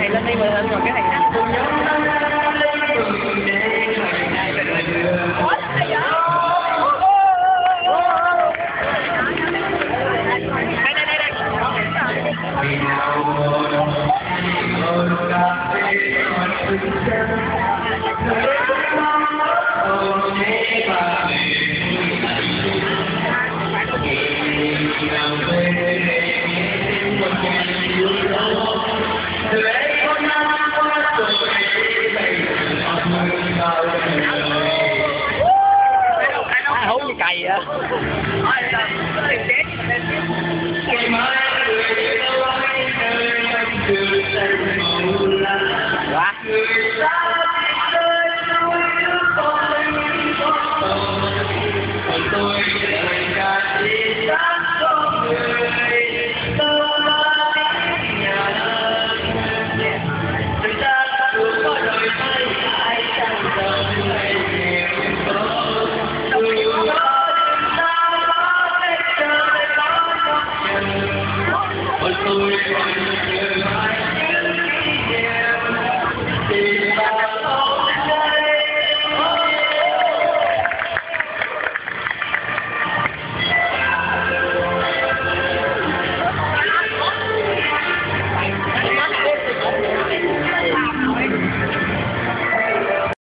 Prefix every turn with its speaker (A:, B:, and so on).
A: thầy lên đây mời hình rồi cái thầy hát tôi nhớ. Ai hú như cày vậy? Quá.